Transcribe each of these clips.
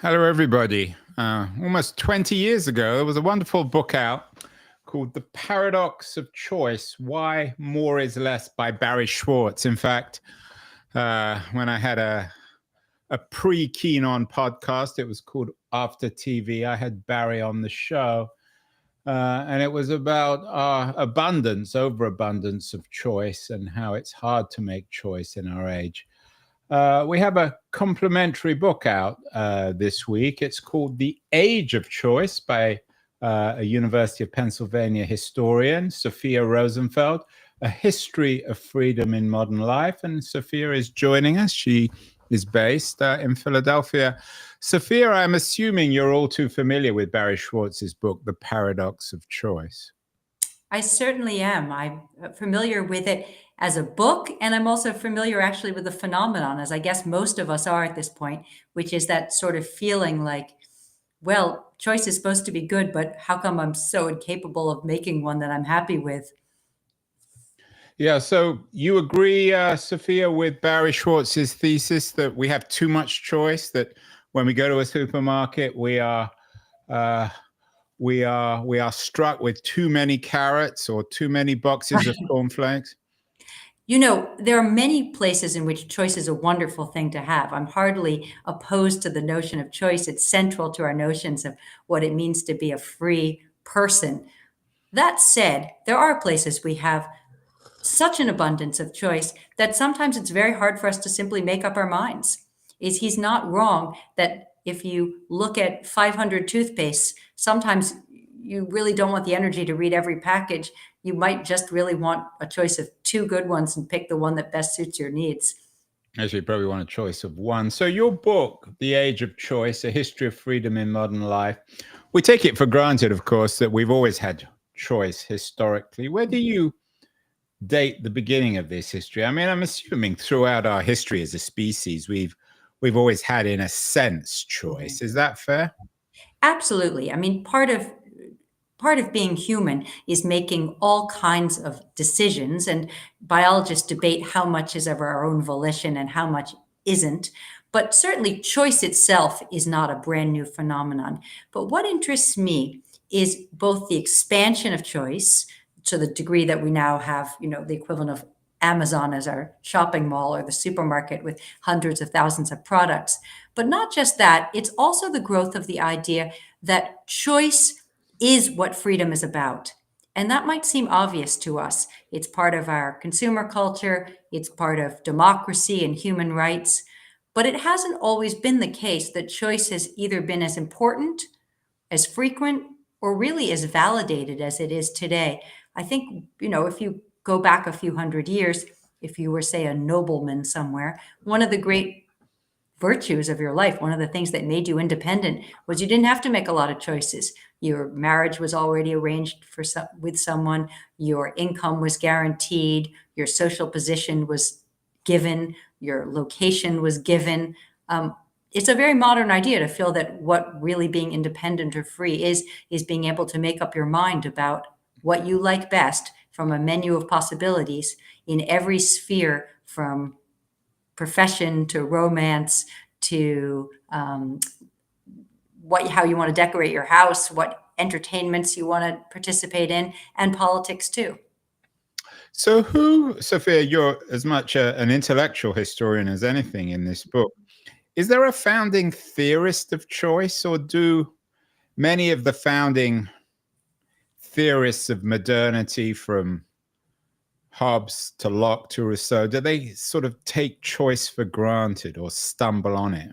Hello, everybody. Almost 20 years ago, there was a wonderful book out called The Paradox of Choice: Why More is Less by Barry Schwartz. In fact, when I had a pre-Keen On podcast, it was called After TV, I had Barry on the show. And it was about abundance, overabundance of choice, and how it's hard to make choice in our age. We have a complimentary book out this week. It's called The Age of Choice by a University of Pennsylvania historian, Sophia Rosenfeld, A History of Freedom in Modern Life. And Sophia is joining us. She is based in Philadelphia. Sophia, I'm assuming you're all too familiar with Barry Schwartz's book, The Paradox of Choice. I certainly am. I'm familiar with it as a book, and I'm also familiar actually with the phenomenon, as I guess most of us are at this point, which is that sort of feeling like, well, choice is supposed to be good, but how come I'm so incapable of making one that I'm happy with? Yeah, so you agree, Sophia, with Barry Schwartz's thesis that we have too much choice, that when we go to a supermarket, we are struck with too many carrots or too many boxes of cornflakes? You know, there are many places in which choice is a wonderful thing to have. I'm hardly opposed to the notion of choice. It's central to our notions of what it means to be a free person. That said, there are places we have such an abundance of choice that sometimes it's very hard for us to simply make up our minds. He's not wrong that if you look at 500 toothpastes, sometimes you really don't want the energy to read every package. You might just really want a choice of two good ones and pick the one that best suits your needs. Actually, you probably want a choice of one. So your book, The Age of Choice, A History of Freedom in Modern Life, we take it for granted, of course, that we've always had choice historically. Where do you date the beginning of this history? I mean, I'm assuming throughout our history as a species, we've always had, in a sense, choice. Is that fair? Absolutely. I mean, part of being human is making all kinds of decisions, and biologists debate how much is of our own volition and how much isn't. But certainly, choice itself is not a brand new phenomenon. But what interests me is both the expansion of choice to the degree that we now have, the equivalent of Amazon as our shopping mall or the supermarket with hundreds of thousands of products. But not just that, it's also the growth of the idea that choice is what freedom is about. And that might seem obvious to us. It's part of our consumer culture, it's part of democracy and human rights. But it hasn't always been the case that choice has either been as important, as frequent, or really as validated as it is today. I think, if you go back a few hundred years, if you were, say, a nobleman somewhere, one of the great virtues of your life, one of the things that made you independent was you didn't have to make a lot of choices. Your marriage was already arranged with someone, your income was guaranteed, your social position was given, your location was given. It's a very modern idea to feel that what really being independent or free is being able to make up your mind about what you like best from a menu of possibilities in every sphere, from profession to romance to how you want to decorate your house, what entertainments you want to participate in, and politics too. So Sophia, you're as much an intellectual historian as anything in this book. Is there a founding theorist of choice, or do many of the founding theorists of modernity, from Hobbes to Locke to Rousseau, do they sort of take choice for granted or stumble on it?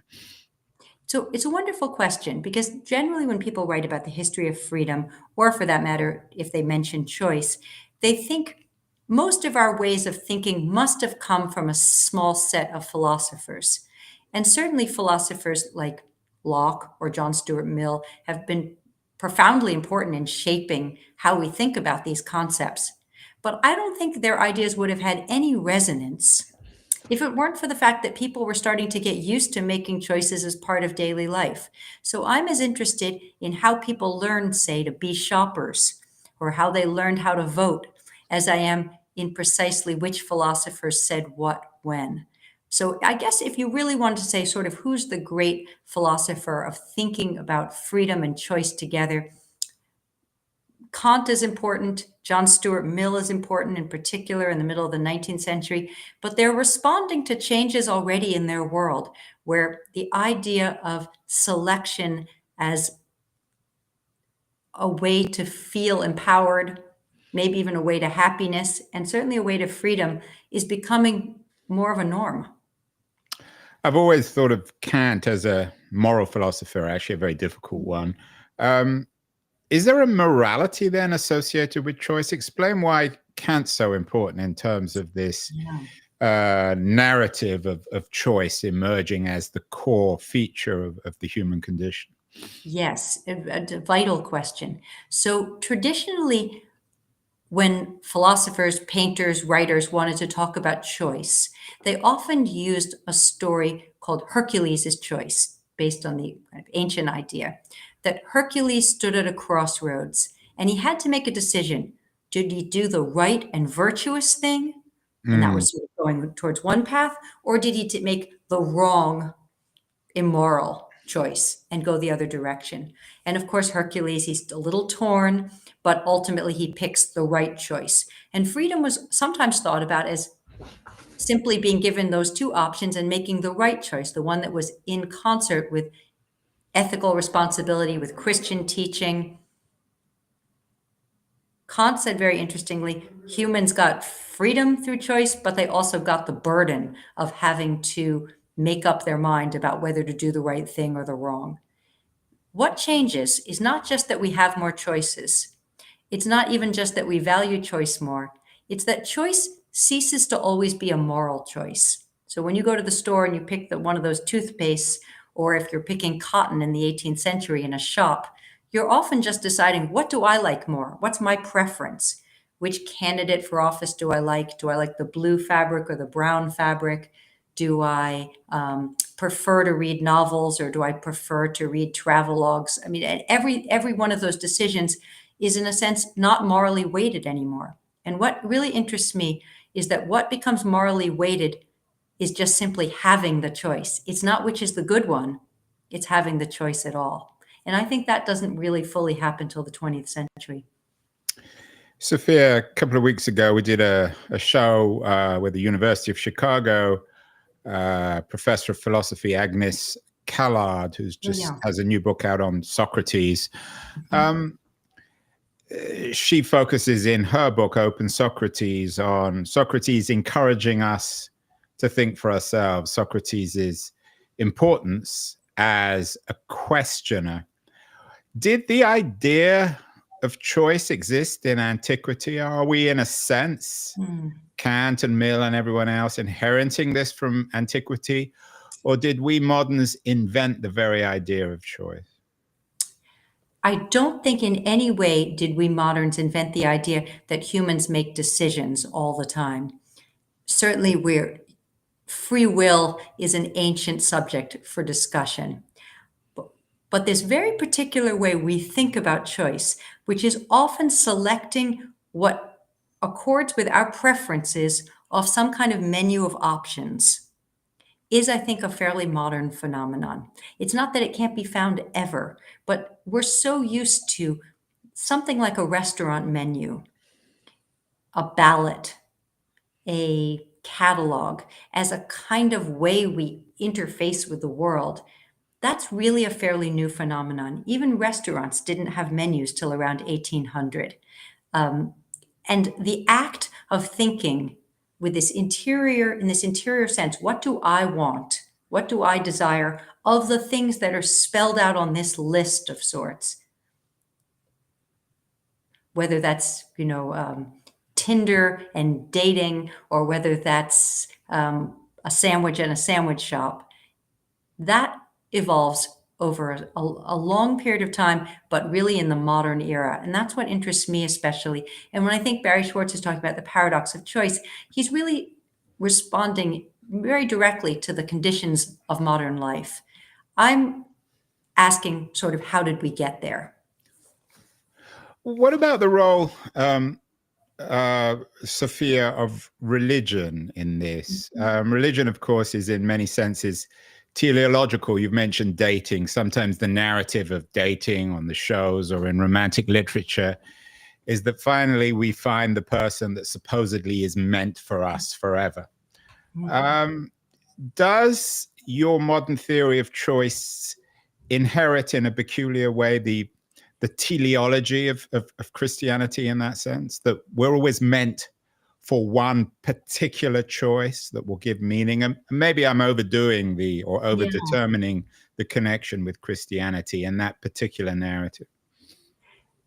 So it's a wonderful question, because generally when people write about the history of freedom, or for that matter, if they mention choice, they think most of our ways of thinking must have come from a small set of philosophers. And certainly philosophers like Locke or John Stuart Mill have been profoundly important in shaping how we think about these concepts. But I don't think their ideas would have had any resonance if it weren't for the fact that people were starting to get used to making choices as part of daily life. So I'm as interested in how people learned, say, to be shoppers, or how they learned how to vote, as I am in precisely which philosophers said what when. So I guess if you really wanted to say sort of who's the great philosopher of thinking about freedom and choice together, Kant is important. John Stuart Mill is important, in particular in the middle of the 19th century. But they're responding to changes already in their world, where the idea of selection as a way to feel empowered, maybe even a way to happiness, and certainly a way to freedom, is becoming more of a norm. I've always thought of Kant as a moral philosopher, actually a very difficult one. Um, is there a morality then associated with choice? Explain why Kant's so important in terms of this Yeah. narrative of choice emerging as the core feature of the human condition. Yes, a vital question. So traditionally, when philosophers, painters, writers wanted to talk about choice, they often used a story called Hercules' Choice, based on the kind of ancient idea that Hercules stood at a crossroads and he had to make a decision. Did he do the right and virtuous thing? And that Mm. was sort of going towards one path, or did he make the wrong immoral choice and go the other direction? And of course, Hercules, he's a little torn, but ultimately he picks the right choice. And freedom was sometimes thought about as simply being given those two options and making the right choice, the one that was in concert with ethical responsibility, with Christian teaching. Kant said very interestingly, humans got freedom through choice, but they also got the burden of having to make up their mind about whether to do the right thing or the wrong. What changes is not just that we have more choices. It's not even just that we value choice more. It's that choice ceases to always be a moral choice. So when you go to the store and you pick one of those toothpastes, or if you're picking cotton in the 18th century in a shop, you're often just deciding, what do I like more? What's my preference? Which candidate for office do I like? Do I like the blue fabric or the brown fabric? Do I prefer to read novels, or do I prefer to read travelogues? I mean, every one of those decisions is in a sense not morally weighted anymore. And what really interests me is that what becomes morally weighted is just simply having the choice. It's not which is the good one, it's having the choice at all. And I think that doesn't really fully happen till the 20th century. Sophia, a couple of weeks ago, we did a show with the University of Chicago professor of philosophy, Agnes Callard, who's Oh, just yeah. has a new book out on Socrates. Mhm. She focuses in her book, Open Socrates, on Socrates encouraging us to think for ourselves, Socrates' importance as a questioner. Did the idea of choice exist in antiquity? Are we, in a sense, Mm. Kant and Mill and everyone else inheriting this from antiquity? Or did we moderns invent the very idea of choice? I don't think in any way did we moderns invent the idea that humans make decisions all the time. Certainly, free will is an ancient subject for discussion. But this very particular way we think about choice, which is often selecting what accords with our preferences off some kind of menu of options, is, I think, a fairly modern phenomenon. It's not that it can't be found ever, but we're so used to something like a restaurant menu, a ballot, a catalog as a kind of way we interface with the world. That's really a fairly new phenomenon. Even restaurants didn't have menus till around 1800. Um, and the act of thinking with in this interior sense, what do I want? What do I desire of the things that are spelled out on this list of sorts? Whether that's, Tinder and dating, or whether that's a sandwich in a sandwich shop, that evolves over a long period of time, but really in the modern era. And that's what interests me especially. And when I think Barry Schwartz is talking about the paradox of choice, he's really responding very directly to the conditions of modern life. I'm asking sort of, how did we get there? What about the role Sophia, of religion in this. Religion, of course, is in many senses teleological. You've mentioned dating. Sometimes the narrative of dating on the shows or in romantic literature is that finally we find the person that supposedly is meant for us forever. Does your modern theory of choice inherit in a peculiar way the teleology of Christianity, in that sense, that we're always meant for one particular choice that will give meaning? And maybe I'm overdoing or over determining the connection with Christianity and that particular narrative.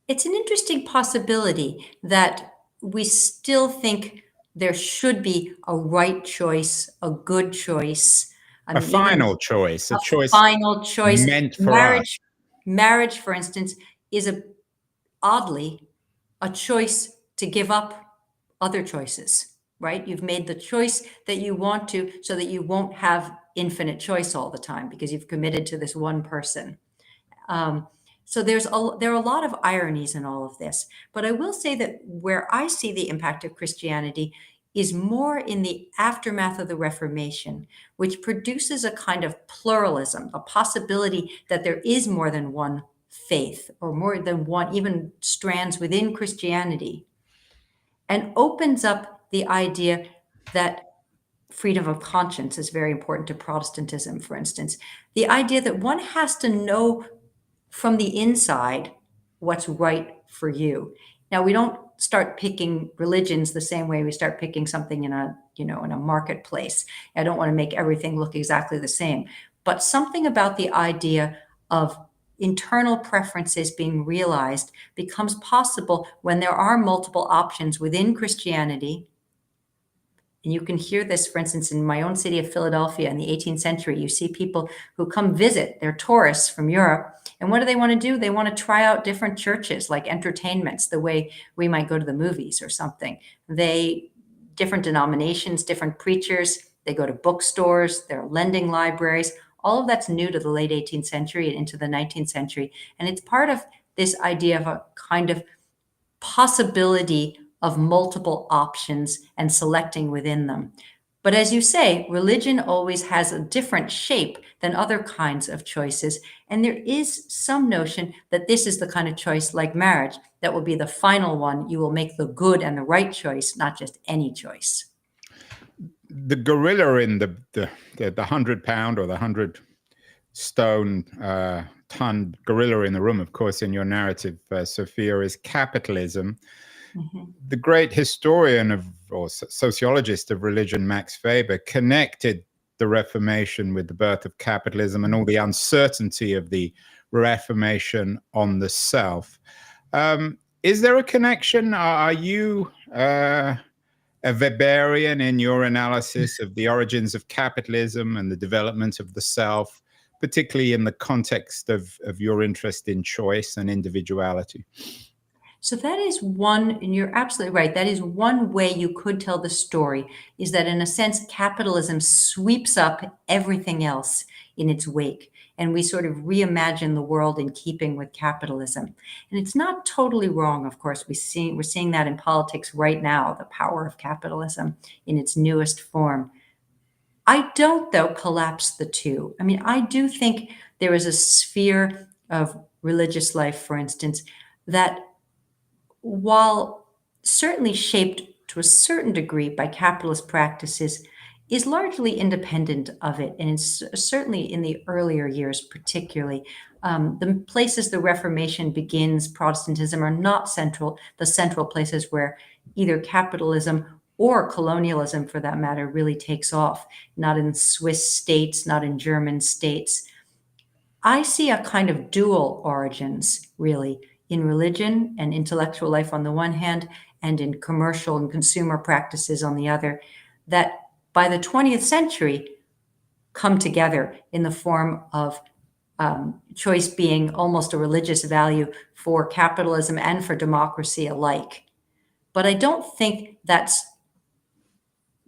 It's an interesting possibility that we still think there should be a right choice, a good choice. I A mean, even final choice, a choice final choice. meant for us. Marriage, for instance, is oddly a choice to give up other choices, right? You've made the choice that you want to so that you won't have infinite choice all the time because you've committed to this one person. So there are a lot of ironies in all of this. But I will say that where I see the impact of Christianity is more in the aftermath of the Reformation, which produces a kind of pluralism, a possibility that there is more than one faith or more than one, even strands within Christianity, and opens up the idea that freedom of conscience is very important to Protestantism, for instance. The idea that one has to know from the inside what's right for you. Now, we don't start picking religions the same way we start picking something in a marketplace. I don't want to make everything look exactly the same, but something about the idea of internal preferences being realized becomes possible when there are multiple options within Christianity. And you can hear this, for instance, in my own city of Philadelphia in the 18th century. You see people who come visit, they're tourists from Europe. And what do they want to do? They want to try out different churches, like entertainments, the way we might go to the movies or something. Different denominations, different preachers, they go to bookstores, there are lending libraries. All of that's new to the late 18th century and into the 19th century. And it's part of this idea of a kind of possibility of multiple options and selecting within them. But as you say, religion always has a different shape than other kinds of choices. And there is some notion that this is the kind of choice, like marriage, that will be the final one. You will make the good and the right choice, not just any choice. The gorilla in the 100-pound or the 100-stone ton gorilla in the room, of course, in your narrative, Sophia, is capitalism. The great historian or sociologist of religion, Max Weber, connected the Reformation with the birth of capitalism and all the uncertainty of the Reformation on the self. Is there a connection? Are you a Weberian in your analysis of the origins of capitalism and the development of the self, particularly in the context of your interest in choice and individuality? So that is one, and you're absolutely right. That is one way you could tell the story, is that in a sense, capitalism sweeps up everything else in its wake. And we sort of reimagine the world in keeping with capitalism. And it's not totally wrong, of course. We're seeing that in politics right now, the power of capitalism in its newest form. I don't, though, collapse the two. I mean, I do think there is a sphere of religious life, for instance, that while certainly shaped to a certain degree by capitalist practices, is largely independent of it. And it's certainly in the earlier years, particularly. The places the Reformation begins, Protestantism, are not the central places where either capitalism or colonialism, for that matter, really takes off. Not in Swiss states, not in German states. I see a kind of dual origins, really, in religion and intellectual life on the one hand, and in commercial and consumer practices on the other, that by the 20th century come together in the form of choice being almost a religious value for capitalism and for democracy alike. But I don't think that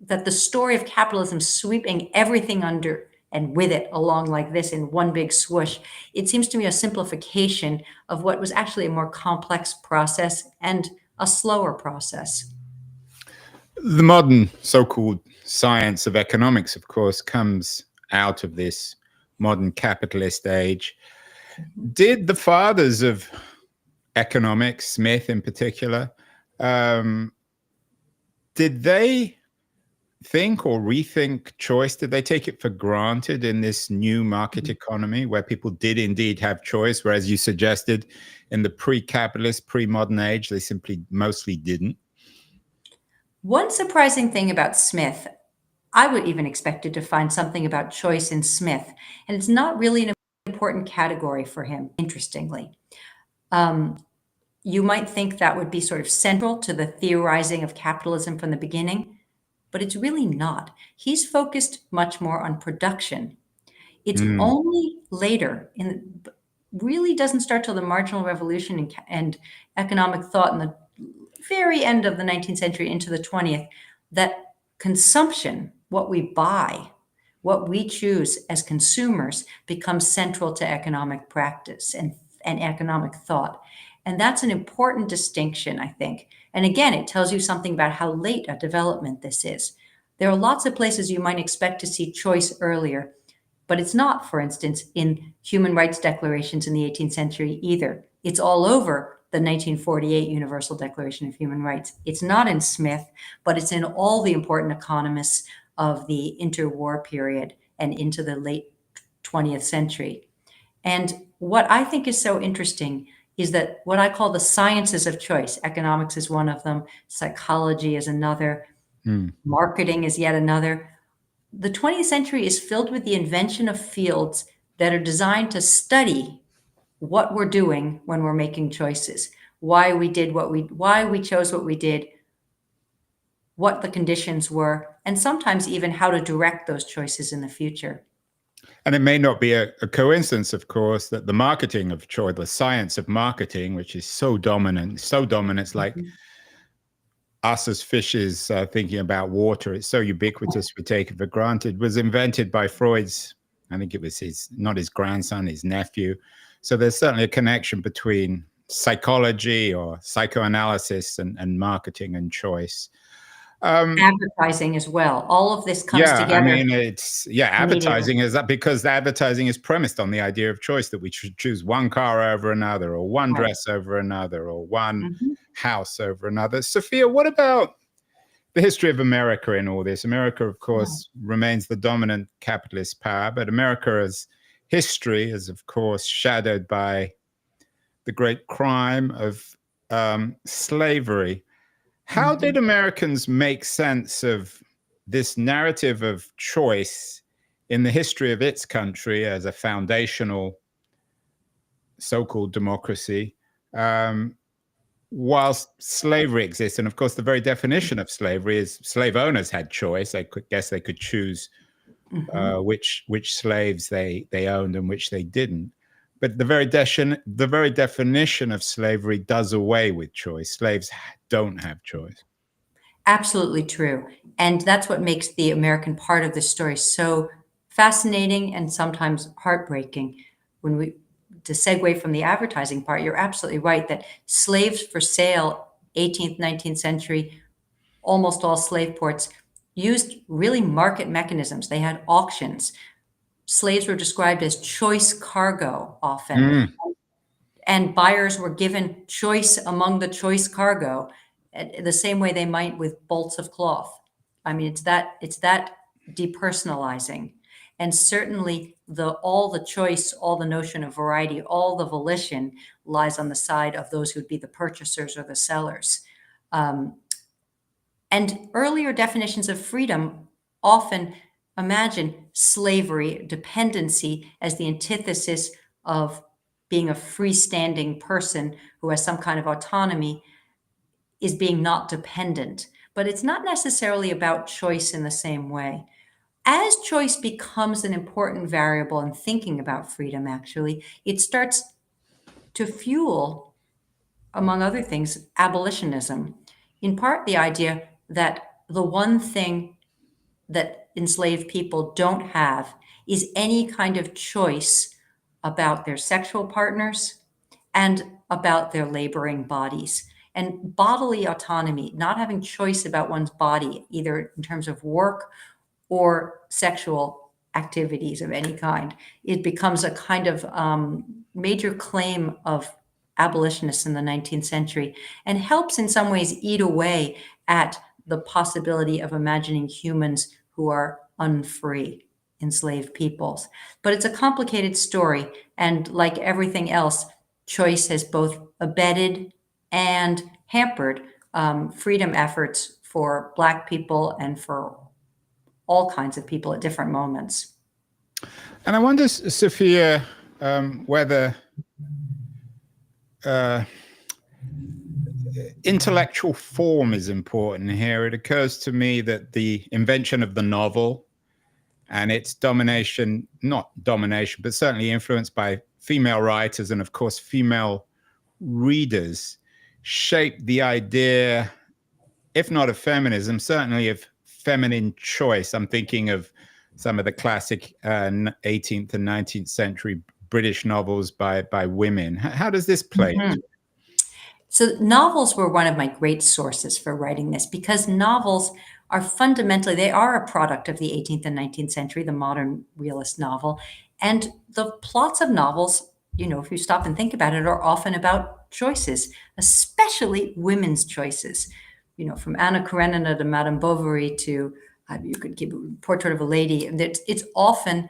the story of capitalism sweeping everything under and with it along like this in one big swoosh, it seems to me a simplification of what was actually a more complex process and a slower process. The modern so-called science of economics, of course, comes out of this modern capitalist age. Did the fathers of economics, Smith in particular, um, did they think or rethink choice? Did they take it for granted in this new market economy where people did indeed have choice, whereas you suggested in the pre-capitalist, pre-modern age, they simply mostly didn't? One surprising thing about Smith, I would even expected to find something about choice in Smith, and it's not really an important category for him, interestingly. Um, you might think that would be sort of central to the theorizing of capitalism from the beginning, but it's really not. He's focused much more on production. It's Mm, only later, really doesn't start till the marginal revolution and economic thought in the very end of the 19th century into the 20th, that consumption, what we buy, what we choose as consumers, becomes central to economic practice and economic thought. And that's an important distinction, I think. And again, it tells you something about how late a development this is. There are lots of places you might expect to see choice earlier, but it's not, for instance, in human rights declarations in the 18th century either. It's all over the 1948 Universal Declaration of Human Rights. It's not in Smith, but it's in all the important economists of the interwar period and into the late 20th century. And what I think is so interesting is that what I call the sciences of choice, economics is one of them, psychology is another, mm. marketing is yet another. The 20th century is filled with the invention of fields that are designed to study what we're doing when we're making choices, why we chose what we did, what the conditions were, and sometimes even how to direct those choices in the future. And it may not be a coincidence, of course, that the marketing of choice, the science of marketing, which is so dominant, it's like Mhm. us as fishes thinking about water. It's so ubiquitous, we take it for granted. Was invented by Freud's, I think it was his, not his grandson, his nephew. So there's certainly a connection between psychology or psychoanalysis and marketing and choice. Um, Advertising as well. All of this comes yeah, I together mean, it's, yeah, immediately. advertising is that because the advertising is premised on the idea of choice, that we should choose one car over another, or one Right. dress over another, or one Mhm. house over another. Sophia, what about the history of America in all this? America, of Yeah. course, remains the dominant capitalist power, but America's history is, of course, shadowed by the great crime of slavery. How did Mhm. Americans make sense of this narrative of choice in the history of its country as a foundational so-called democracy, um, whilst slavery exists? And of course, the very definition of slavery is slave owners had choice. I could guess they could choose Mhm. which slaves they owned and which they didn't. But the very definition of slavery does away with choice. Slaves don't have choice. Absolutely true. And that's what makes the American part of the story so fascinating and sometimes heartbreaking. When we to segue from the advertising part, you're absolutely right that slaves for sale, 18th, 19th century, almost all slave ports used really market mechanisms. They had auctions. Slaves were described as choice cargo often, Mm. and buyers were given choice among the choice cargo, the same way they might with bolts of cloth. I mean, it's that depersonalizing. And certainly all the choice, all the notion of variety, all the volition lies on the side of those who'd be the purchasers or the sellers. Um, and earlier definitions of freedom often imagine slavery, dependency, as the antithesis of being a freestanding person who has some kind of autonomy, is being not dependent. But it's not necessarily about choice in the same way. As choice becomes an important variable in thinking about freedom, actually, it starts to fuel, among other things, abolitionism. In part, the idea that the one thing that enslaved people don't have is any kind of choice about their sexual partners and about their laboring bodies. And bodily autonomy, not having choice about one's body, either in terms of work or sexual activities of any kind, it becomes a kind of major claim of abolitionists in the 19th century, and helps in some ways eat away at the possibility of imagining humans who are unfree, enslaved peoples. But it's a complicated story, and like everything else, choice has both abetted and hampered freedom efforts for Black people and for all kinds of people at different moments. And I wonder, Sophia, whether intellectual form is important here. It occurs to me that the invention of the novel and its domination, not domination, but certainly influenced by female writers and, of course, female readers, shaped the idea, if not of feminism, certainly of feminine choice. I'm thinking of some of the classic 18th and 19th century British novels by women. How does this play? Mm-hmm. So novels were one of my great sources for writing this, because novels are fundamentally, they are a product of the 18th and 19th century, the modern realist novel. And the plots of novels, if you stop and think about it, are often about choices, especially women's choices. From Anna Karenina to Madame Bovary to, you could give a Portrait of a Lady. It's often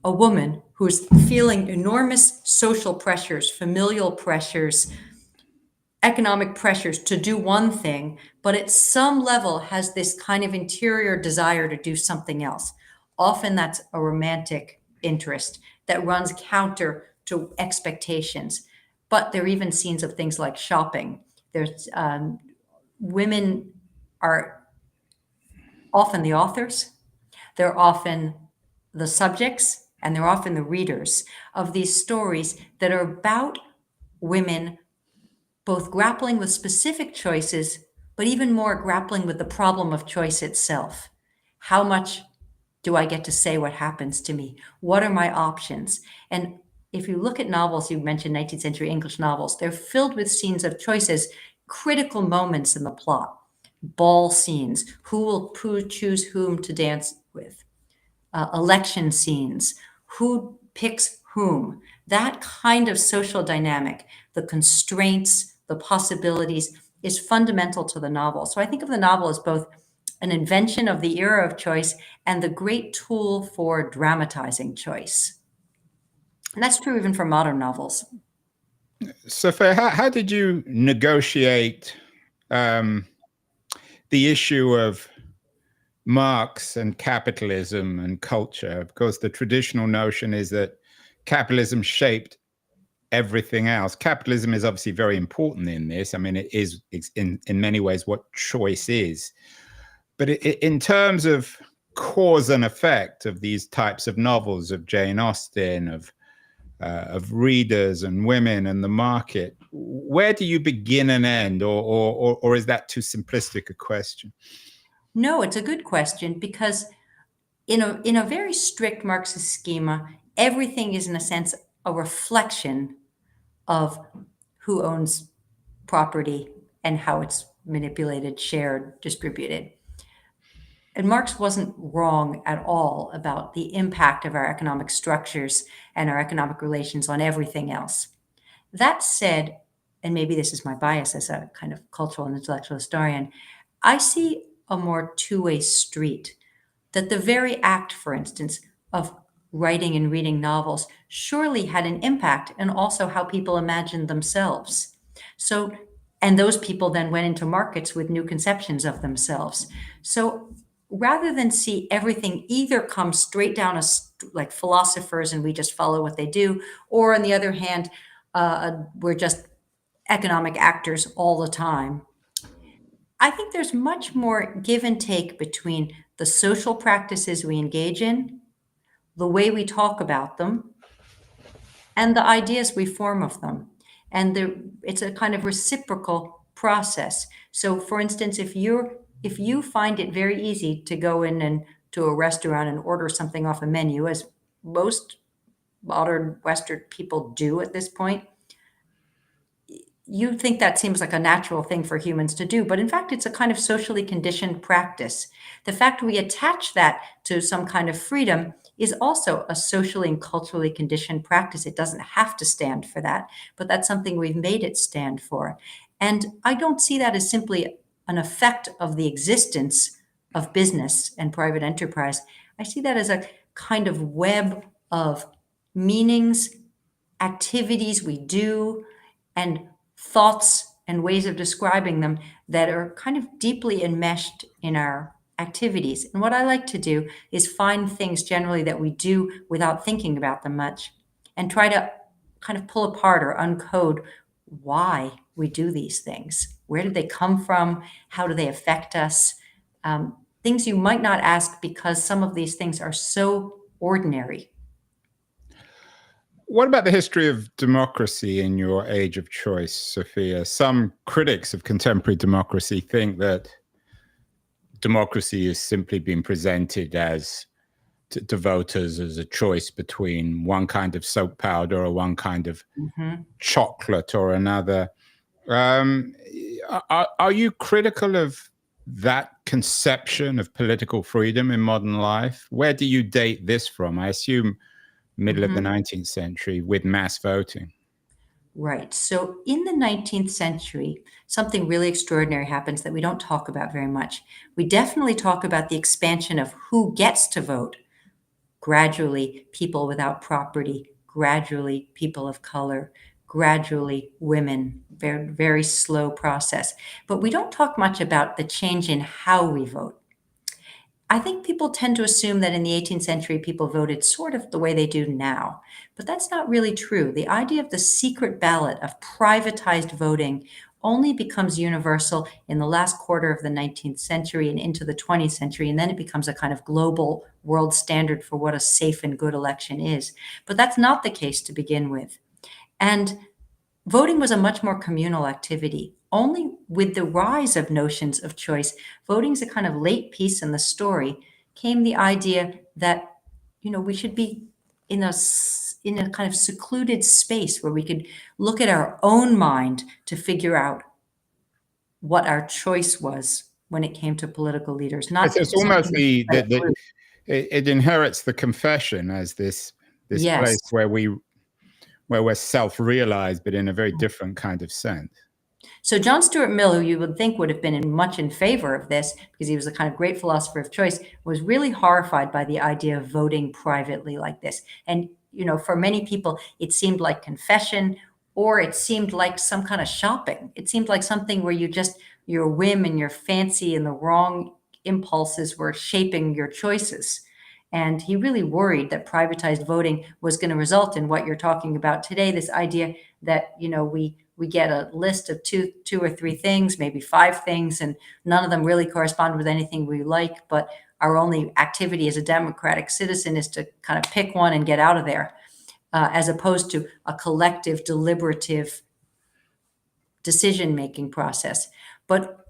a woman who's feeling enormous social pressures, familial pressures, economic pressures to do one thing, but at some level has this kind of interior desire to do something else. Often that's a romantic interest that runs counter to expectations. But there are even scenes of things like shopping. There's women are often the authors, they're often the subjects, and they're often the readers of these stories that are about women both grappling with specific choices, but even more grappling with the problem of choice itself. How much do I get to say what happens to me? What are my options? And if you look at novels, you mentioned 19th century English novels, they're filled with scenes of choices, critical moments in the plot, ball scenes, who will choose whom to dance with, election scenes, who picks whom. That kind of social dynamic, the constraints, the possibilities, is fundamental to the novel. So I think of the novel as both an invention of the era of choice and the great tool for dramatizing choice. And that's true even for modern novels. Sophia, how did you negotiate the issue of Marx and capitalism and culture? Of course, the traditional notion is that capitalism shaped everything else. Capitalism is obviously very important in this. I mean, it's in many ways what choice is. But in terms of cause and effect of these types of novels, of Jane Austen, of readers and women and the market, where do you begin and end, or is that too simplistic a question? No, it's a good question, because in a very strict Marxist schema, everything is in a sense a reflection of who owns property and how it's manipulated, shared, distributed. And Marx wasn't wrong at all about the impact of our economic structures and our economic relations on everything else. That said, and maybe this is my bias as a kind of cultural and intellectual historian, I see a more two-way street, that the very act, for instance, of writing and reading novels surely had an impact, and also how people imagined themselves. So, and those people then went into markets with new conceptions of themselves. So rather than see everything either come straight down like philosophers and we just follow what they do, or on the other hand, we're just economic actors all the time, I think there's much more give and take between the social practices we engage in, the way we talk about them, and the ideas we form of them. And it's a kind of reciprocal process. So for instance, if you find it very easy to go in and to a restaurant and order something off a menu, as most modern Western people do at this point, you think that seems like a natural thing for humans to do, but in fact, it's a kind of socially conditioned practice. The fact we attach that to some kind of freedom is also a socially and culturally conditioned practice. It doesn't have to stand for that, but that's something we've made it stand for. And I don't see that as simply an effect of the existence of business and private enterprise. I see that as a kind of web of meanings, activities we do, and thoughts and ways of describing them that are kind of deeply enmeshed in our activities. And what I like to do is find things generally that we do without thinking about them much and try to kind of pull apart or uncode why we do these things. Where did they come from? How do they affect us? Things you might not ask because some of these things are so ordinary. What about the history of democracy in your age of choice, Sophia? Some critics of contemporary democracy think that democracy is simply being presented as to voters as a choice between one kind of soap powder or one kind of chocolate or another. Um, are you critical of that conception of political freedom in modern life? Where do you date this from? I assume middle of the 19th century with mass voting. Right. So in the 19th century, something really extraordinary happens that we don't talk about very much. We definitely talk about the expansion of who gets to vote. Gradually, people without property, gradually, people of color, gradually, women. Very, very slow process. But we don't talk much about the change in how we vote. I think people tend to assume that in the 18th century, people voted sort of the way they do now, but that's not really true. The idea of the secret ballot, of privatized voting, only becomes universal in the last quarter of the 19th century and into the 20th century, and then it becomes a kind of global world standard for what a safe and good election is. But that's not the case to begin with. And voting was a much more communal activity. Only with the rise of notions of choice, voting is a kind of late piece in the story, came the idea that, we should be in a kind of secluded space where we could look at our own mind to figure out what our choice was when it came to political leaders, not It's almost something that group. it inherits the confession as this place Yes. where we're self-realized, but in a very different kind of sense. So John Stuart Mill, who you would think would have been much in favor of this because he was a kind of great philosopher of choice, was really horrified by the idea of voting privately like this. And, for many people, it seemed like confession, or it seemed like some kind of shopping. It seemed like something where your whim and your fancy and the wrong impulses were shaping your choices. And he really worried that privatized voting was going to result in what you're talking about today, this idea that, we get a list of two or three things, maybe five things, and none of them really correspond with anything we like. But our only activity as a democratic citizen is to kind of pick one and get out of there, as opposed to a collective, deliberative decision-making process. But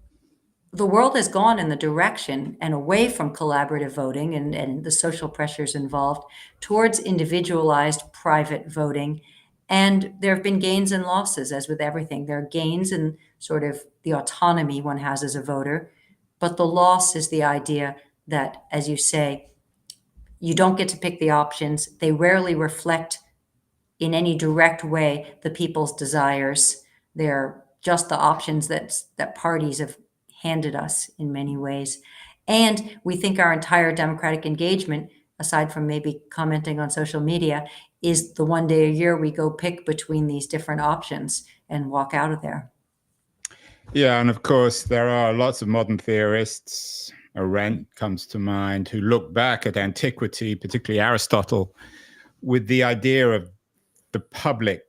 the world has gone in the direction and away from collaborative voting and the social pressures involved towards individualized private voting. And there have been gains and losses, as with everything. There are gains in sort of the autonomy one has as a voter, but the loss is the idea that, as you say, you don't get to pick the options. They rarely reflect in any direct way the people's desires. They're just the options that parties have handed us in many ways. And we think our entire democratic engagement, aside from maybe commenting on social media, is the one day a year we go pick between these different options and walk out of there. Yeah, and of course, there are lots of modern theorists. Arendt comes to mind, who look back at antiquity, particularly Aristotle, with the idea of the public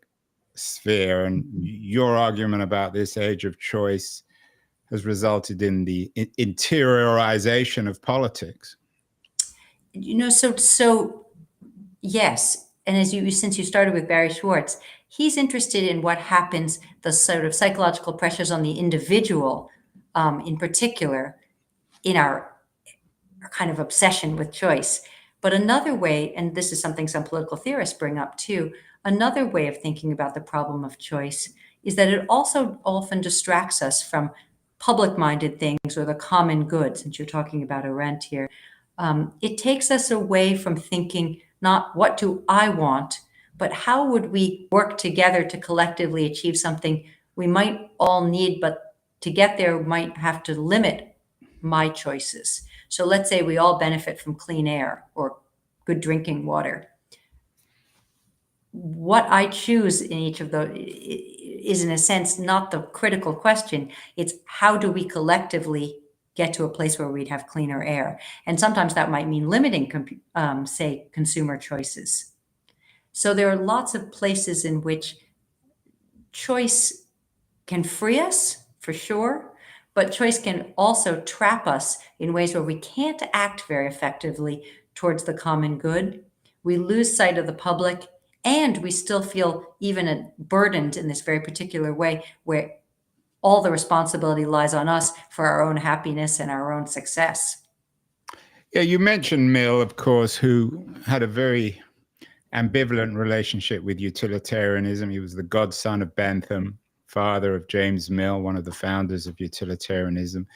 sphere. And your argument about this age of choice has resulted in the interiorization of politics. So yes, and since you started with Barry Schwartz, he's interested in what happens, the sort of psychological pressures on the individual, in particular, in our kind of obsession with choice. But another way, and this is something some political theorists bring up too, another way of thinking about the problem of choice is that it also often distracts us from public-minded things or the common good, since you're talking about Arendt here. It takes us away from thinking not what do I want, but how would we work together to collectively achieve something we might all need, but to get there, we might have to limit my choices. So let's say we all benefit from clean air or good drinking water. What I choose in each of those is, in a sense, not the critical question. It's how do we collectively get to a place where we'd have cleaner air? And sometimes that might mean limiting, say, consumer choices. So there are lots of places in which choice can free us, for sure, but choice can also trap us in ways where we can't act very effectively towards the common good. We lose sight of the public, and we still feel even burdened in this very particular way where all the responsibility lies on us for our own happiness and our own success. Yeah, you mentioned Mill, of course, who had a very ambivalent relationship with utilitarianism. He was the godson of Bentham, father of James Mill, one of the founders of utilitarianism.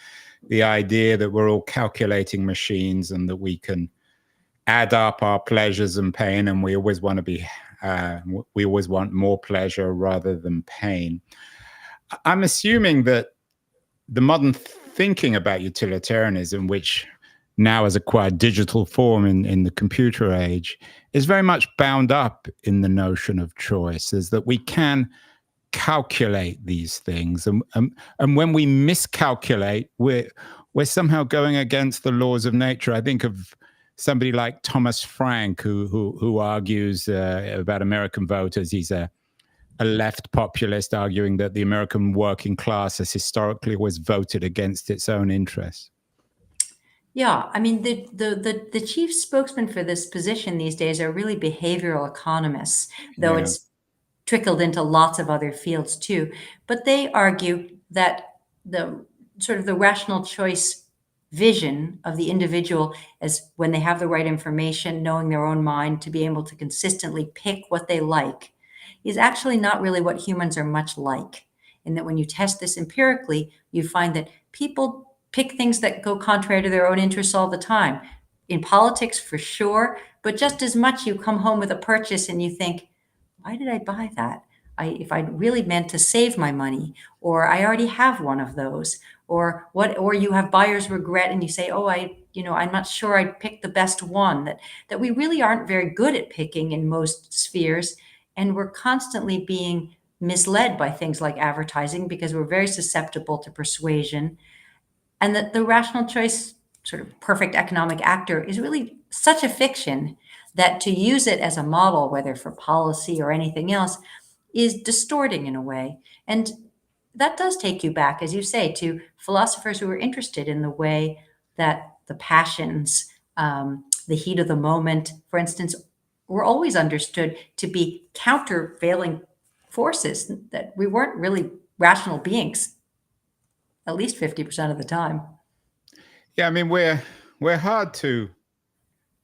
The idea that we're all calculating machines and that we can add up our pleasures and pain, and we always want to be, we always want more pleasure rather than pain. I'm assuming that the modern thinking about utilitarianism, which now has acquired digital form in the computer age, is very much bound up in the notion of choice, is that we can calculate these things. And when we miscalculate, we're somehow going against the laws of nature. I think of somebody like Thomas Frank, who argues about American voters. He's a left populist arguing that the American working class has historically always voted against its own interests. Yeah, I mean, the chief spokesman for this position these days are really behavioral economists, though Yeah. it's trickled into lots of other fields too. But they argue that the sort of the rational choice vision of the individual as when they have the right information, knowing their own mind to be able to consistently pick what they like, is actually not really what humans are much like. And that when you test this empirically, you find that people pick things that go contrary to their own interests all the time. In politics, for sure, but just as much you come home with a purchase and you think, why did I buy that? If I really meant to save my money, or I already have one of those, or what, or you have buyer's regret and you say, oh, I'm not sure I picked the best one, that we really aren't very good at picking in most spheres. And we're constantly being misled by things like advertising because we're very susceptible to persuasion. And that the rational choice, sort of perfect economic actor, is really such a fiction that to use it as a model, whether for policy or anything else, is distorting in a way. And that does take you back, as you say, to philosophers who were interested in the way that the passions, the heat of the moment, for instance, were always understood to be countervailing forces, that we weren't really rational beings, at least 50% of the time. Yeah, I mean, we're hard to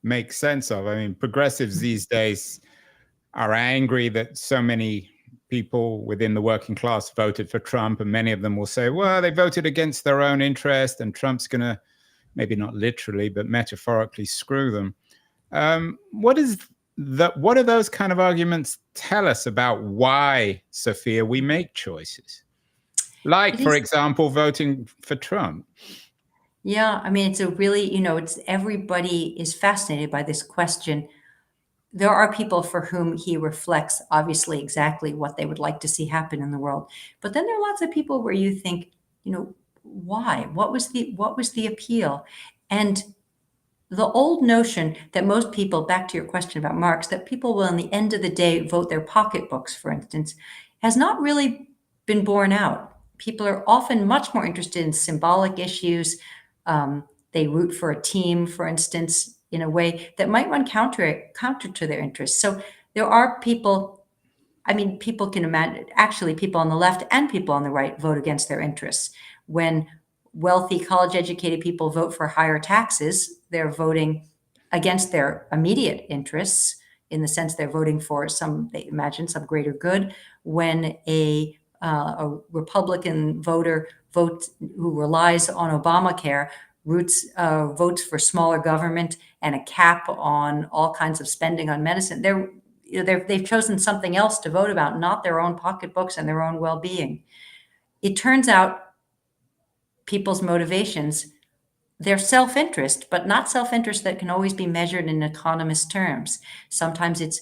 make sense of. I mean, progressives these days are angry that so many people within the working class voted for Trump, and many of them will say, well, they voted against their own interest, and Trump's going to, maybe not literally, but metaphorically, screw them. What do those kind of arguments tell us about why, Sophia, we make choices? Like, for example, voting for Trump. Yeah, I mean, it's a really, it's everybody is fascinated by this question. There are people for whom he reflects obviously exactly what they would like to see happen in the world. But then there are lots of people where you think, why? What was the appeal? And the old notion that most people, back to your question about Marx, that people will, in the end of the day, vote their pocketbooks, for instance, has not really been borne out. People are often much more interested in symbolic issues. They root for a team, for instance, in a way that might run counter to their interests. So there are people, I mean, people can imagine, actually, people on the left and people on the right vote against their interests. When wealthy, college-educated people vote for higher taxes, they're voting against their immediate interests, in the sense they're voting for they imagine some greater good. When a a Republican voter who relies on Obamacare votes for smaller government and a cap on all kinds of spending on medicine. They've chosen something else to vote about, not their own pocketbooks and their own well-being. It turns out people's motivations, they're self-interest, but not self-interest that can always be measured in economist terms. Sometimes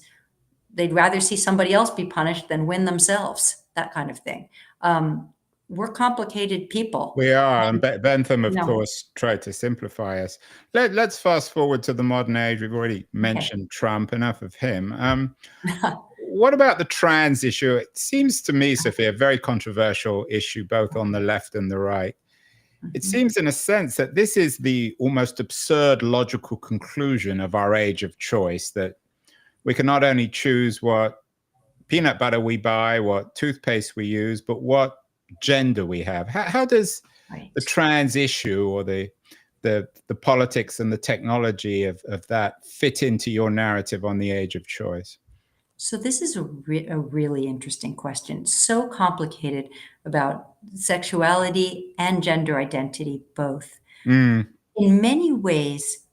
they'd rather see somebody else be punished than win themselves, that kind of thing. We're complicated people. We are, and Bentham, of No. course, tried to simplify us. Let's fast forward to the modern age. We've already mentioned Trump, enough of him. What about the trans issue? It seems to me, Sophia, a very controversial issue, both on the left and the right. It seems in a sense that this is the almost absurd logical conclusion of our age of choice, that we can not only choose what peanut butter we buy, what toothpaste we use, but what gender we have. How does the trans issue or the politics and the technology of that fit into your narrative on the age of choice? So this is a really interesting question. So complicated about sexuality and gender identity, both. In many ways,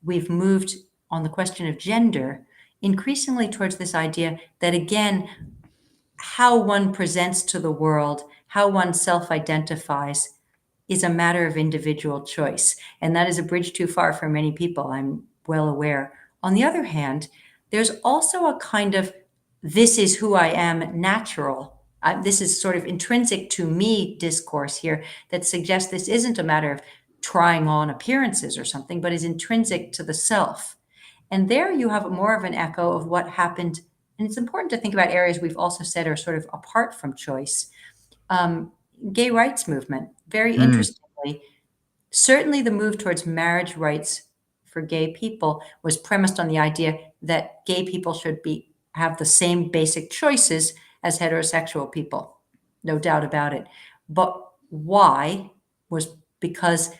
we've moved on the question of gender increasingly towards this idea that, again, how one presents to the world, how one self-identifies, is a matter of individual choice. And that is a bridge too far for many people, I'm well aware. On the other hand, there's also a kind of, this is who I am, natural. This is sort of intrinsic to me discourse here that suggests this isn't a matter of trying on appearances or something, but is intrinsic to the self. And there you have more of an echo of what happened. And it's important to think about areas we've also said are sort of apart from choice. Gay rights movement, very interestingly, certainly the move towards marriage rights for gay people was premised on the idea that gay people should have the same basic choices as heterosexual people, no doubt about it. But why was because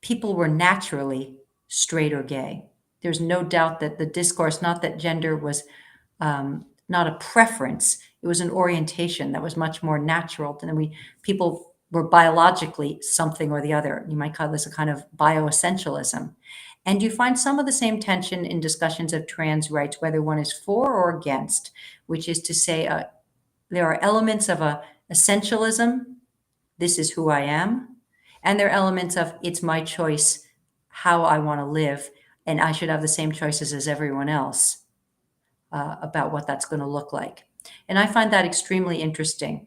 people were naturally straight or gay. There's no doubt that the discourse, not that gender was not a preference, it was an orientation that was much more natural than people were biologically something or the other. You might call this a kind of bioessentialism. And you find some of the same tension in discussions of trans rights, whether one is for or against, which is to say there are elements of essentialism, this is who I am, and there are elements of it's my choice, how I want to live, and I should have the same choices as everyone else about what that's going to look like. And I find that extremely interesting.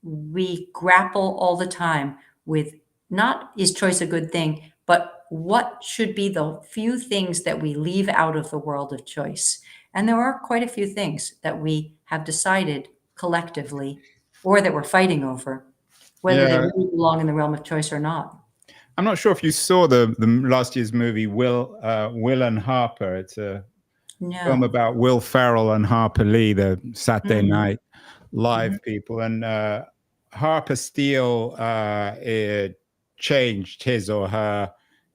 We grapple all the time with not is choice a good thing, but what should be the few things that we leave out of the world of choice. And there are quite a few things that we have decided collectively or that we're fighting over, whether they really belong in the realm of choice or not. I'm not sure if you saw the last year's movie, Will and Harper. It's a film about Will Ferrell and Harper Lee, the Saturday Night Live people. And Harper Steele changed his or her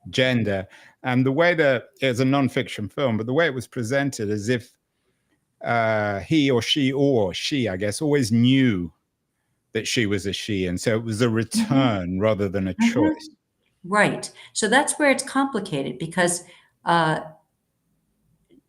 gender. And the way that it's a nonfiction film, but the way it was presented as if he or she, I guess, always knew that she was a she. And so it was a return rather than a choice. Right. So that's where it's complicated because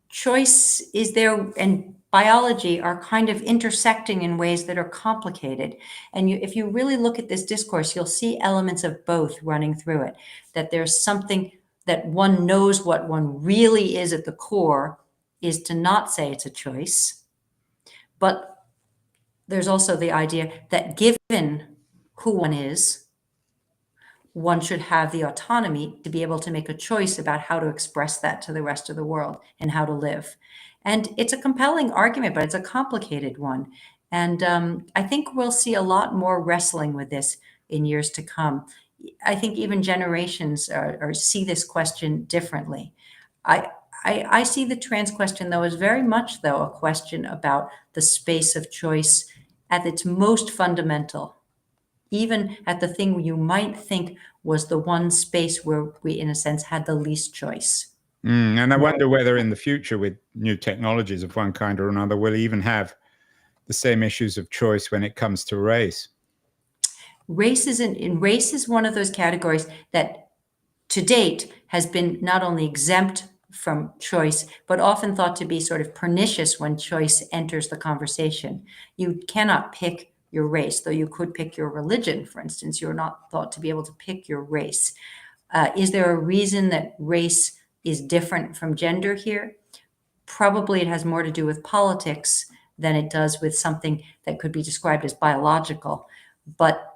choice is there and biology are kind of intersecting in ways that are complicated. And if you really look at this discourse, you'll see elements of both running through it, that there's something that one knows what one really is at the core is to not say it's a choice. But there's also the idea that given who one is, one should have the autonomy to be able to make a choice about how to express that to the rest of the world and how to live. And it's a compelling argument, but it's a complicated one. And I think we'll see a lot more wrestling with this in years to come. I think even generations see this question differently. I see the trans question, though, as very much, though, a question about the space of choice at its most fundamental, even at the thing you might think was the one space where we, in a sense, had the least choice. And I wonder whether in the future, with new technologies of one kind or another, we'll even have the same issues of choice when it comes to race? Race is one of those categories that to date has been not only exempt from choice, but often thought to be sort of pernicious when choice enters the conversation. You cannot pick your race, though you could pick your religion, for instance. You're not thought to be able to pick your race. Is there a reason that race is different from gender here? Probably it has more to do with politics than it does with something that could be described as biological. But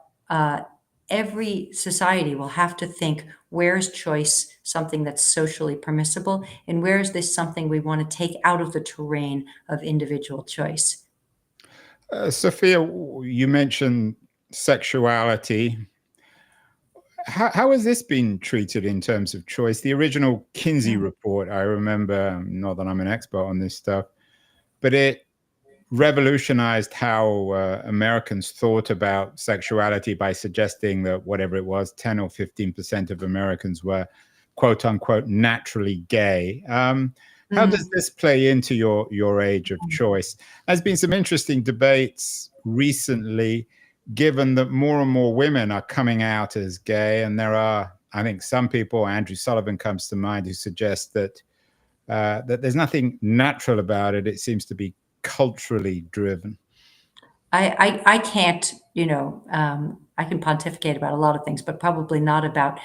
every society will have to think, where is choice something that's socially permissible, and where is this something we want to take out of the terrain of individual choice? Sophia, you mentioned sexuality. How has this been treated in terms of choice? The original Kinsey report, I remember, not that I'm an expert on this stuff, but it revolutionized how Americans thought about sexuality by suggesting that whatever it was, 10 or 15% of Americans were quote unquote naturally gay. How does this play into your age of choice? There's been some interesting debates recently, given that more and more women are coming out as gay, and there are, I think, some people, Andrew Sullivan comes to mind, who suggest that that there's nothing natural about it. It seems to be culturally driven. I can't, I can pontificate about a lot of things, but probably not about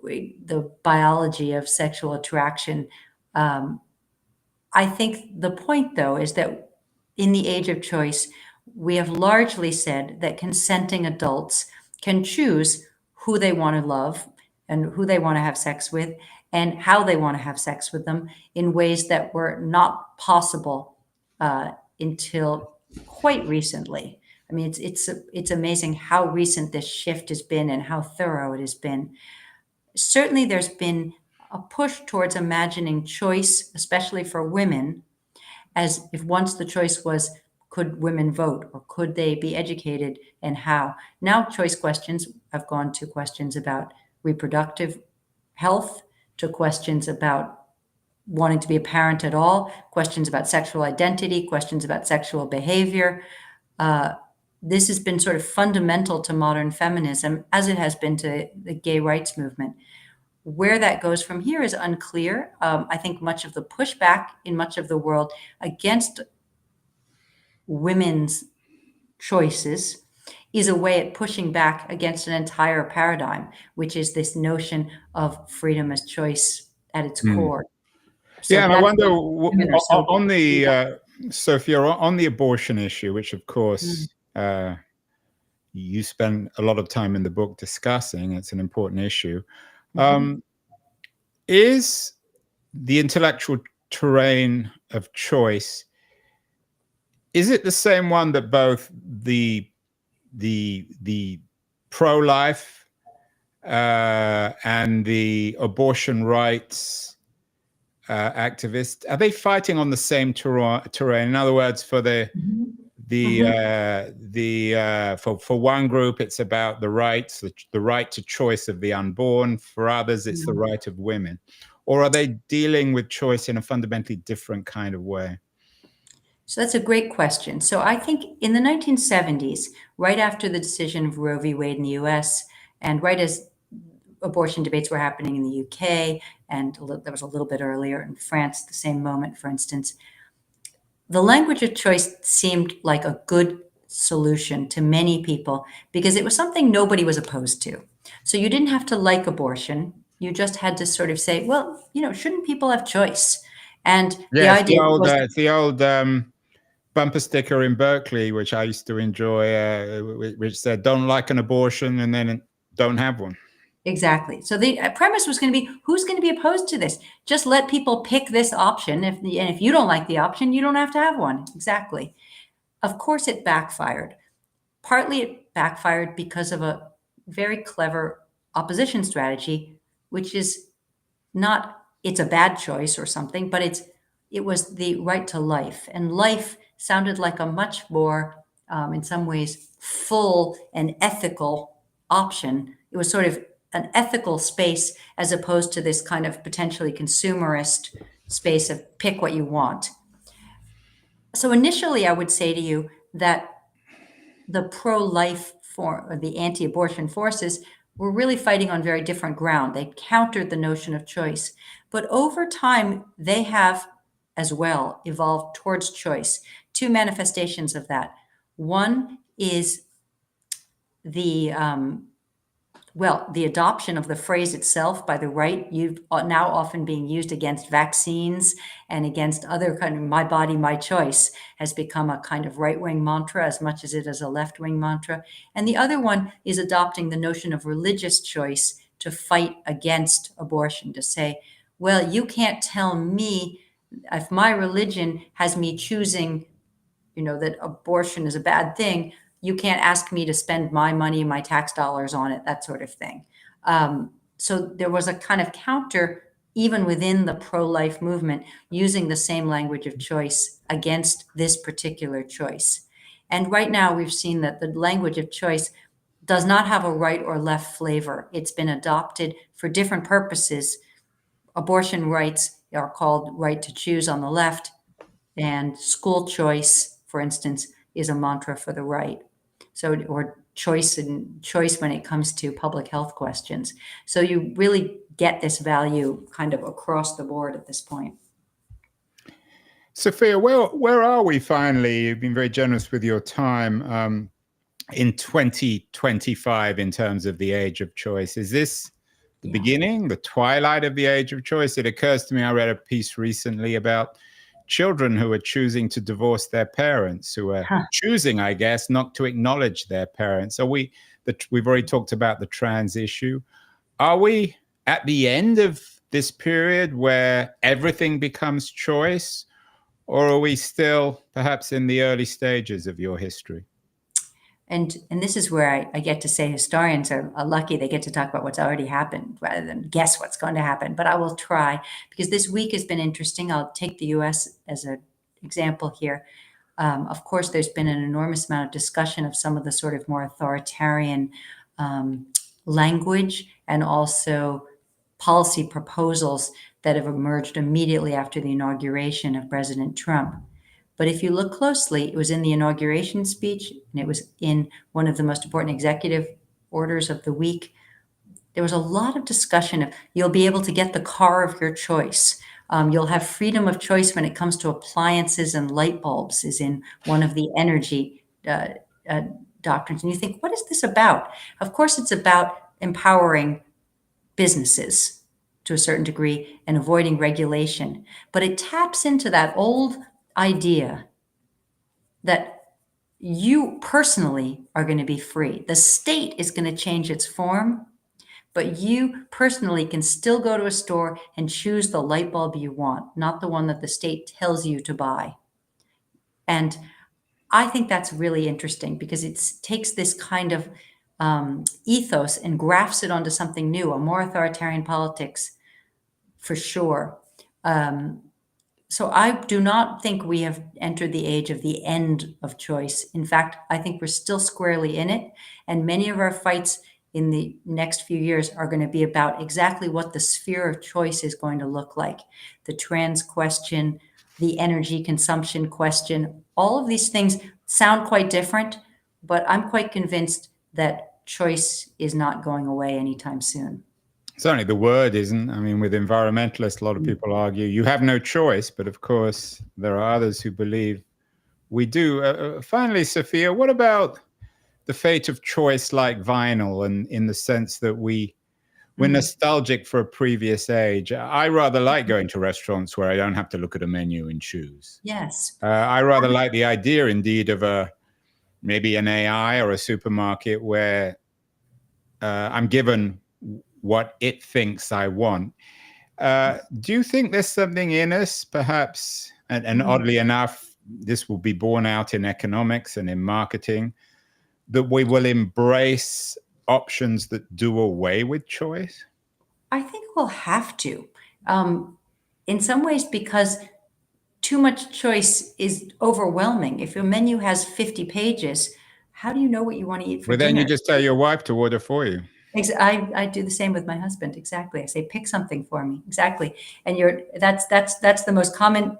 the biology of sexual attraction. I think the point, though, is that in the age of choice, we have largely said that consenting adults can choose who they want to love and who they want to have sex with and how they want to have sex with them in ways that were not possible until quite recently. I mean, it's amazing how recent this shift has been and how thorough it has been. Certainly, there's been a push towards imagining choice, especially for women, as if once the choice was, could women vote or could they be educated and how? Now, choice questions have gone to questions about reproductive health, to questions about wanting to be a parent at all, questions about sexual identity, questions about sexual behavior. This has been sort of fundamental to modern feminism, as it has been to the gay rights movement. Where that goes from here is unclear. I think much of the pushback in much of the world against women's choices is a way at pushing back against an entire paradigm, which is this notion of freedom as choice at its core. So Yeah, and I that's wonder why women are so on yeah. the Sophia, on the abortion issue, which of Mm. course you spend a lot of time in the book discussing. It's an important issue. Mhm. Is the intellectual terrain of choice, is it the same one that both the pro-life and the abortion rights activists, are they fighting on the same terrain? In other words, for Mhm. Mhm. for one group, it's about the rights, the right to choice of the unborn. For others, it's the Mhm. right of women. Or are they dealing with choice in a fundamentally different kind of way? So that's a great question. So I think in the 1970s, right after the decision of Roe v. Wade in the US, and right as abortion debates were happening in the UK, and there was a little bit earlier in France, the same moment, for instance, the language of choice seemed like a good solution to many people because it was something nobody was opposed to. So you didn't have to like abortion. You just had to sort of say, well, shouldn't people have choice? And the Yeah, idea was it's the old bumper sticker in Berkeley, which I used to enjoy, which said, "Don't like an abortion," and then don't have one. exactly. So the premise was going to be, who's going to be opposed to this? Just let people pick this option. And if you don't like the option, you don't have to have one. Exactly. Of course, it backfired. Partly it backfired because of a very clever opposition strategy, which is not it's a bad choice or something, but it was the right to life. And life sounded like a much more, in some ways, full and ethical option. It was sort of an ethical space as opposed to this kind of potentially consumerist space of pick what you want. So initially, I would say to you, that the pro-life or the anti-abortion forces were really fighting on very different ground. They countered the notion of choice. But over time, they have as well evolved towards choice. Two manifestations of that. One is the the adoption of the phrase itself by the right, now often being used against vaccines and against other kind of "my body, my choice" has become a kind of right-wing mantra as much as it is a left-wing mantra. And the other one is adopting the notion of religious choice to fight against abortion, to say, well, you can't tell me if my religion has me choosing, that abortion is a bad thing. You can't ask me to spend my money, my tax dollars on it, that sort of thing. So there was a kind of counter, even within the pro-life movement, using the same language of choice against this particular choice. And right now we've seen that the language of choice does not have a right or left flavor. It's been adopted for different purposes. Abortion rights are called right to choose on the left, and school choice, for instance, is a mantra for the right. So, or choice when it comes to public health questions. So you really get this value kind of across the board at this point. Sophia, where are we finally? You've been very generous with your time in 2025 in terms of the age of choice. Is this the beginning, the twilight of the age of choice? It occurs to me, I read a piece recently about children who are choosing to divorce their parents, who are choosing, I guess, not to acknowledge their parents. We've already talked about the trans issue. Are we at the end of this period where everything becomes choice, or are we still perhaps in the early stages of your history? And this is where I get to say historians are lucky. They get to talk about what's already happened rather than guess what's going to happen. But I will try, because this week has been interesting. I'll take the US as an example here. Of course, there's been an enormous amount of discussion of some of the sort of more authoritarian language and also policy proposals that have emerged immediately after the inauguration of President Trump. But if you look closely, it was in the inauguration speech, and it was in one of the most important executive orders of the week. There was a lot of discussion of you'll be able to get the car of your choice. You'll have freedom of choice when it comes to appliances and light bulbs, is in one of the energy doctrines. And you think, what is this about? Of course, it's about empowering businesses to a certain degree and avoiding regulation. But it taps into that old idea that you personally are going to be free. The state is going to change its form, but you personally can still go to a store and choose the light bulb you want, not the one that the state tells you to buy. And I think that's really interesting because it takes this kind of ethos and grafts it onto something new, a more authoritarian politics, for sure. So I do not think we have entered the age of the end of choice. In fact, I think we're still squarely in it. And many of our fights in the next few years are going to be about exactly what the sphere of choice is going to look like. The trans question, the energy consumption question, all of these things sound quite different, but I'm quite convinced that choice is not going away anytime soon. Certainly the word isn't. I mean, with environmentalists, a lot of people argue you have no choice, but of course there are others who believe we do. Finally, Sophia, what about the fate of choice like vinyl, and in the sense that we're nostalgic for a previous age? I rather like going to restaurants where I don't have to look at a menu and choose. Yes. I rather like the idea indeed of maybe an AI or a supermarket where I'm given what it thinks I want. Do you think there's something in us, perhaps, and oddly enough, this will be borne out in economics and in marketing, that we will embrace options that do away with choice? I think we'll have to, in some ways, because too much choice is overwhelming. If your menu has 50 pages, how do you know what you want to eat for Well, then you dinner? just tell your wife to order for you. I do the same with my husband. Exactly. I say, pick something for me. Exactly. And that's the most common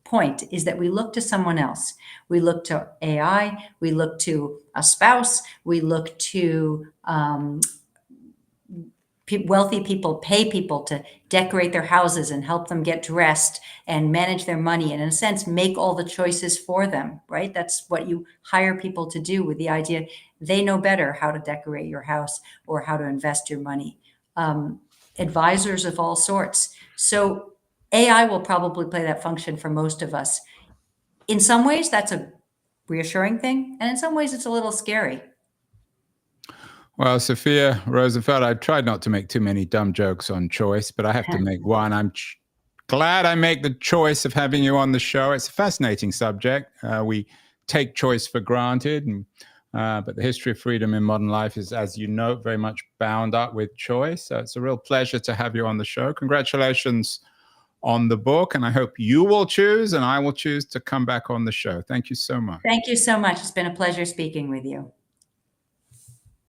point is that we look to someone else. We look to AI, we look to a spouse, we look to wealthy people pay people to decorate their houses and help them get dressed and manage their money and, in a sense, make all the choices for them, right? That's what you hire people to do, with the idea they know better how to decorate your house or how to invest your money. Advisors of all sorts. So AI will probably play that function for most of us. In some ways, that's a reassuring thing, and in some ways, it's a little scary. Well, Sophia Rosenfeld, I tried not to make too many dumb jokes on choice, but I have to make one. I'm glad I make the choice of having you on the show. It's a fascinating subject. We take choice for granted, but the history of freedom in modern life is, as you know, very much bound up with choice. So it's a real pleasure to have you on the show. Congratulations on the book, and I hope you will choose and I will choose to come back on the show. Thank you so much. Thank you so much. It's been a pleasure speaking with you.